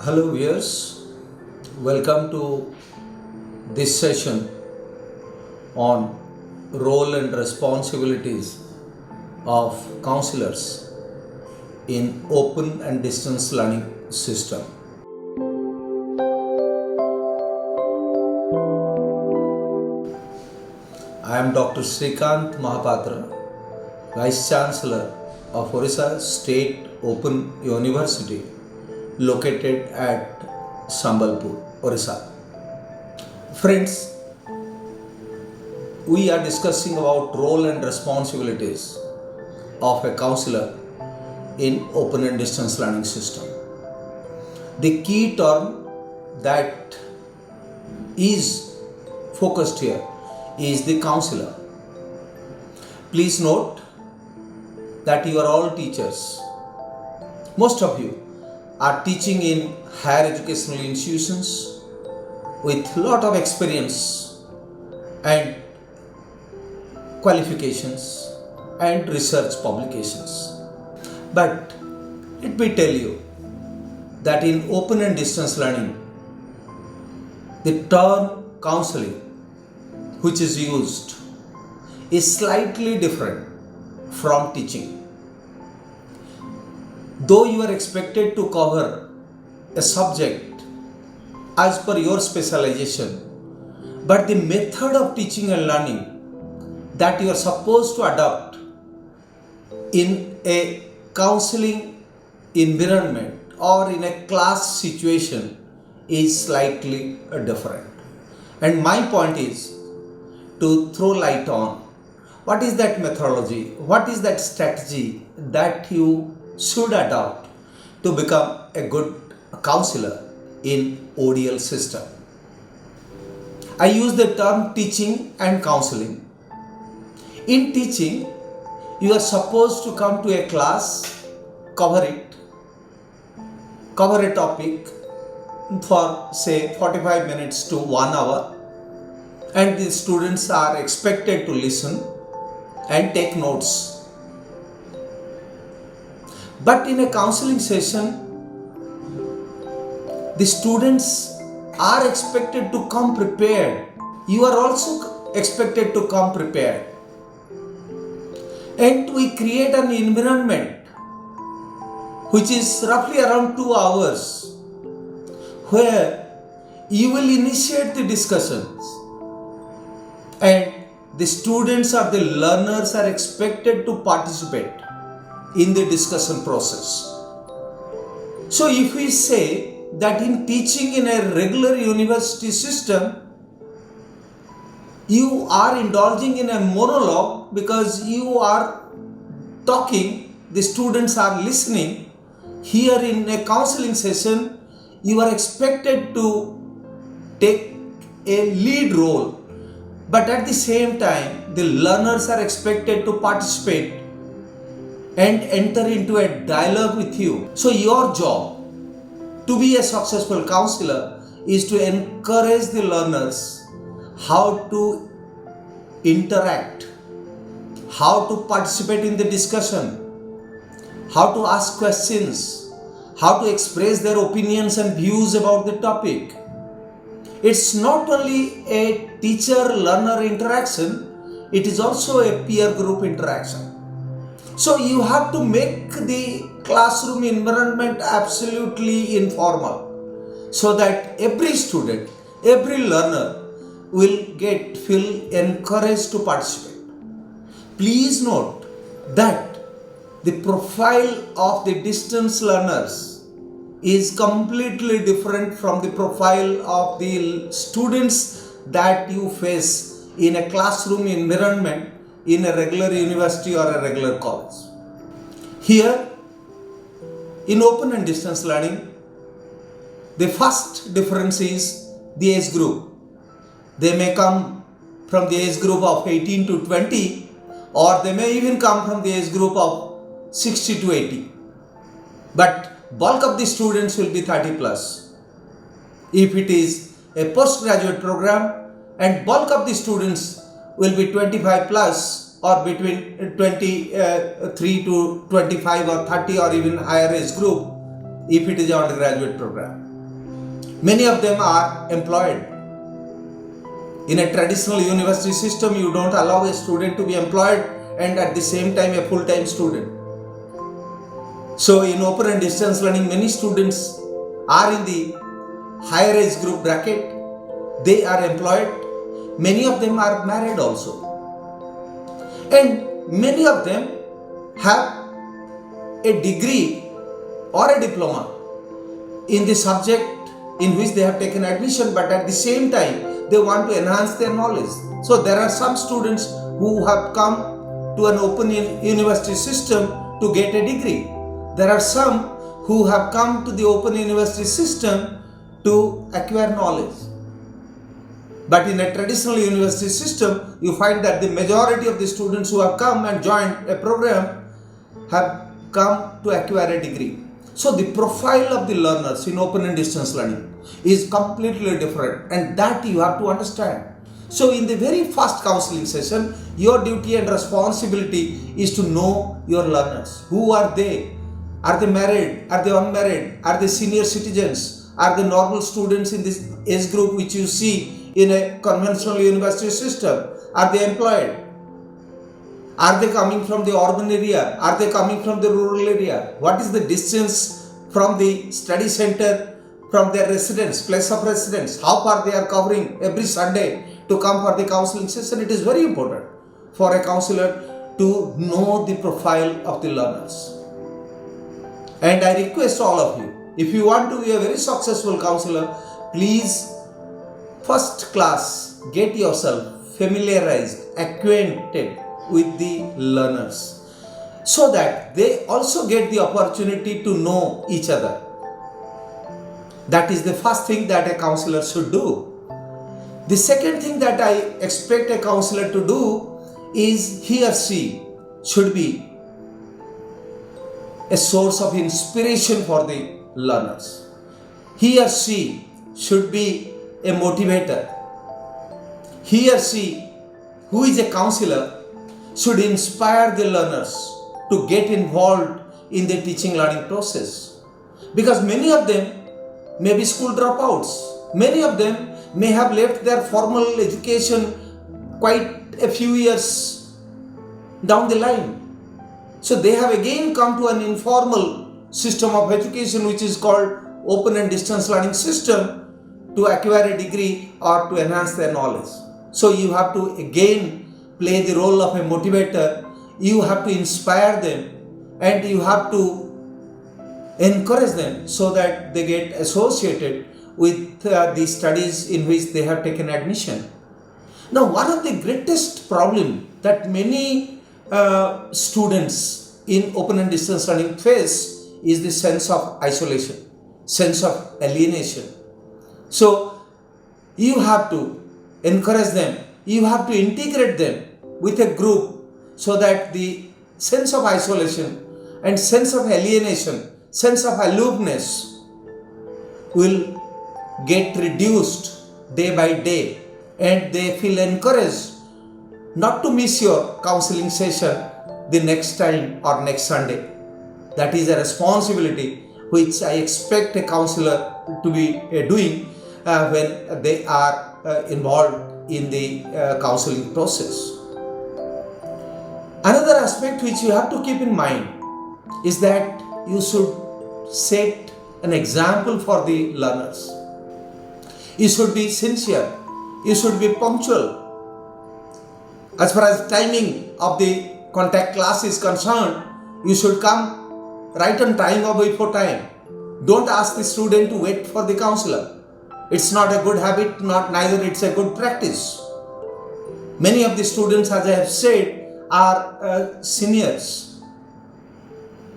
Hello viewers, welcome to this session on role and responsibilities of counselors in open and distance learning system. I am Dr. Srikanth Mahapatra, Vice Chancellor of Odisha State Open University located at Sambalpur, Odisha. Friends, we are discussing about role and responsibilities of a counselor in open and distance learning system. The key term that is focused here is the counselor. Please note that you are all teachers. Most of you are teaching in higher educational institutions with lot of experience and qualifications and research publications. But let me tell you that in open and distance learning, the term counseling which is used is slightly different from teaching. Though you are expected to cover a subject as per your specialization, but the method of teaching and learning that you are supposed to adopt in a counseling environment or in a class situation is slightly different. And my point is to throw light on what is that methodology, what is that strategy that you should adopt to become a good counselor in ODL system. I use the term teaching and counseling. In teaching, you are supposed to come to a class, cover a topic for say 45 minutes to 1 hour, and the students are expected to listen and take notes. But in a counseling session, the students are expected to come prepared. You are also expected to come prepared. And we create an environment which is roughly around 2 hours where you will initiate the discussions and the students or the learners are expected to participate in the discussion process. So if we say that in teaching in a regular university system, you are indulging in a monologue because you are talking, the students are listening. Here in a counseling session, you are expected to take a lead role, but at the same time, the learners are expected to participate and enter into a dialogue with you. So your job to be a successful counselor is to encourage the learners how to interact, how to participate in the discussion, how to ask questions, how to express their opinions and views about the topic. It's not only a teacher-learner interaction, it is also a peer group interaction. So you have to make the classroom environment absolutely informal so that every student, every learner will feel encouraged to participate. Please note that the profile of the distance learners is completely different from the profile of the students that you face in a classroom environment in a regular university or a regular college. Here, in open and distance learning, the first difference is the age group. They may come from the age group of 18 to 20, or they may even come from the age group of 60 to 80. But bulk of the students will be 30 plus. If it is a postgraduate program, and bulk of the students will be 25 plus or between 23 to 25 or 30 or even higher age group if it is an undergraduate program. Many of them are employed. In a traditional university system, you don't allow a student to be employed and at the same time a full-time student. So in open and distance learning, many students are in the higher age group bracket. They are employed. Many of them are married also. And many of them have a degree or a diploma in the subject in which they have taken admission, but at the same time they want to enhance their knowledge. So there are some students who have come to an open university system to get a degree. There are some who have come to the open university system to acquire knowledge. But in a traditional university system, you find that the majority of the students who have come and joined a program have come to acquire a degree. So the profile of the learners in open and distance learning is completely different, and that you have to understand. So in the very first counseling session, your duty and responsibility is to know your learners. Who are they? Are they married? Are they unmarried? Are they senior citizens? Are they normal students in this age group which you see in a conventional university system? Are they employed? Are they coming from the urban area? Are they coming from the rural area? What is the distance from the study center, from their residence, place of residence? How far they are covering every Sunday to come for the counseling session? It is very important for a counselor to know the profile of the learners. And I request all of you, if you want to be a very successful counselor, please first class get yourself familiarized, acquainted with the learners, so that they also get the opportunity to know each other. That is the first thing that a counselor should do. The second thing that I expect a counselor to do is he or she should be a source of inspiration for the learners. He or she should be a motivator. He or she who is a counselor should inspire the learners to get involved in the teaching learning process. Because many of them may be school dropouts. Many of them may have left their formal education quite a few years down the line. So they have again come to an informal system of education which is called open and distance learning system to acquire a degree or to enhance their knowledge. So you have to again play the role of a motivator. You have to inspire them and you have to encourage them so that they get associated with the studies in which they have taken admission. Now, one of the greatest problem that many students in open and distance learning face is the sense of isolation, sense of alienation. So you have to encourage them, you have to integrate them with a group so that the sense of isolation and sense of alienation, sense of aloofness will get reduced day by day, and they feel encouraged not to miss your counseling session the next time or next Sunday. That is a responsibility which I expect a counselor to be doing when they are involved in the counseling process. Another aspect which you have to keep in mind is that you should set an example for the learners. You should be sincere. You should be punctual. As far as timing of the contact class is concerned, you should come right on time or before time. Don't ask the student to wait for the counselor. It's not a good habit, neither it's a good practice. Many of the students, as I have said, are seniors,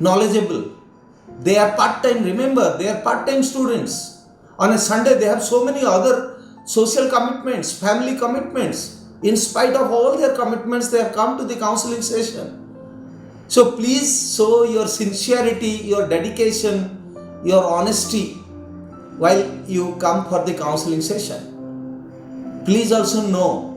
knowledgeable. They are part-time, remember, they are part-time students. On a Sunday, they have so many other social commitments, family commitments. In spite of all their commitments, they have come to the counseling session. So please show your sincerity, your dedication, your honesty while you come for the counseling session. Please also know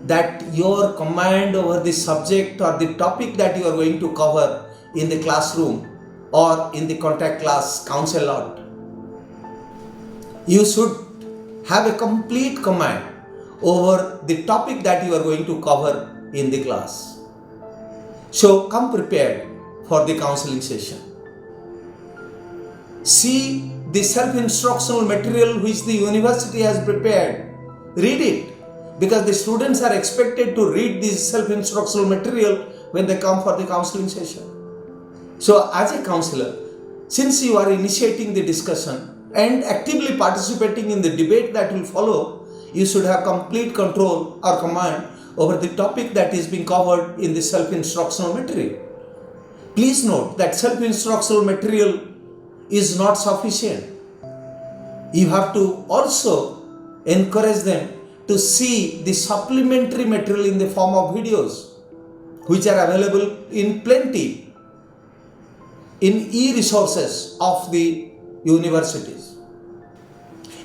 that your command over the subject or the topic that you are going to cover in the classroom or in the contact class counts a lot. You should have a complete command over the topic that you are going to cover in the class. So come prepared for the counseling session. See the self-instructional material which the university has prepared. Read it, because the students are expected to read this self-instructional material when they come for the counseling session. So as a counselor, since you are initiating the discussion and actively participating in the debate that will follow, you should have complete control or command over the topic that is being covered in the self-instructional material. Please note that self-instructional material is not sufficient. You have to also encourage them to see the supplementary material in the form of videos, which are available in plenty in e-resources of the universities.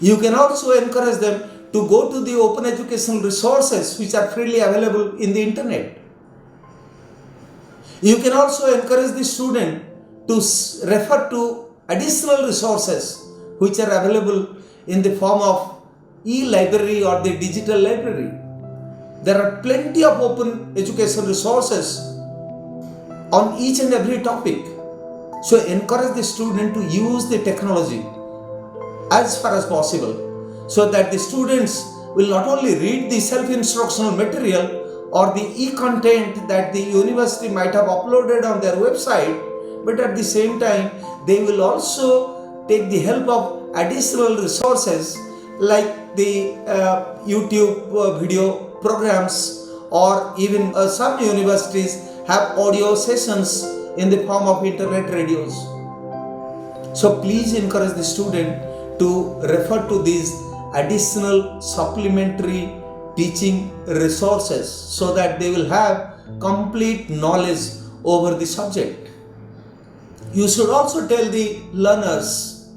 You can also encourage them to go to the open educational resources which are freely available in the internet. You can also encourage the student to refer to additional resources which are available in the form of e-library or the digital library. There are plenty of open education resources on each and every topic. So encourage the student to use the technology as far as possible, so that the students will not only read the self-instructional material or the e-content that the university might have uploaded on their website, but at the same time they will also take the help of additional resources like the YouTube video programs, or even some universities have audio sessions in the form of internet radios. So please encourage the student to refer to these additional supplementary teaching resources so that they will have complete knowledge over the subject. You should also tell the learners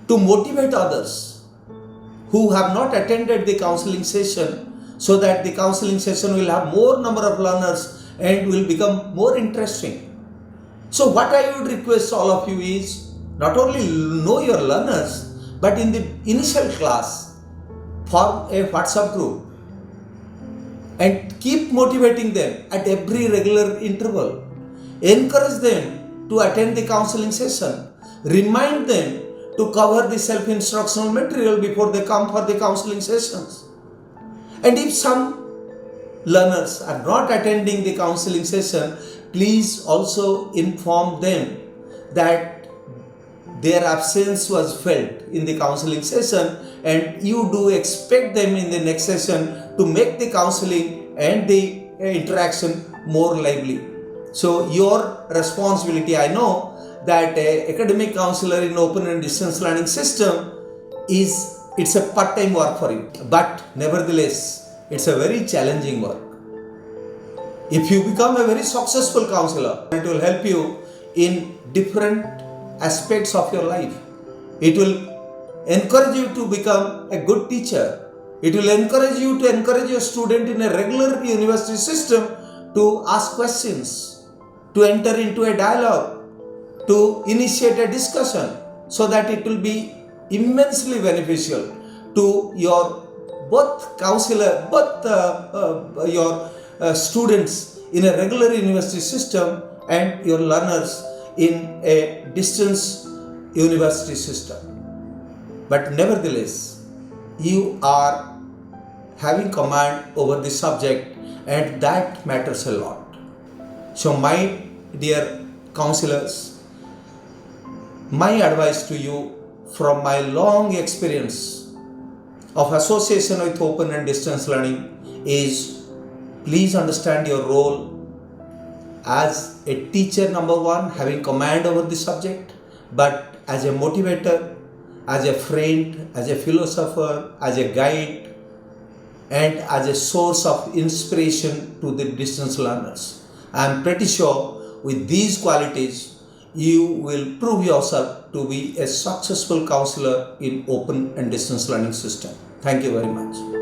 to motivate others who have not attended the counseling session, so that the counseling session will have more number of learners and will become more interesting. So what I would request all of you is not only know your learners, but in the initial class form a WhatsApp group and keep motivating them at every regular interval. Encourage them to attend the counseling session. Remind them to cover the self-instructional material before they come for the counseling sessions. And if some learners are not attending the counseling session, please also inform them that their absence was felt in the counseling session, and you do expect them in the next session to make the counseling and the interaction more lively. So your responsibility, I know that academic counselor in open and distance learning system it's a part-time work for you, but nevertheless it's a very challenging work. If you become a very successful counselor, it will help you in different aspects of your life. It will encourage you to become a good teacher. It will encourage you to encourage your student in a regular university system to ask questions, to enter into a dialogue, to initiate a discussion, so that it will be immensely beneficial to your both counselor, both your students in a regular university system and your learners in a distance university system. But nevertheless, you are having command over the subject, and that matters a lot. So my dear counselors, my advice to you from my long experience of association with open and distance learning is, please understand your role as a teacher, number one, having command over the subject, but as a motivator, as a friend, as a philosopher, as a guide, and as a source of inspiration to the distance learners. I am pretty sure with these qualities, you will prove yourself to be a successful counselor in open and distance learning system. Thank you very much.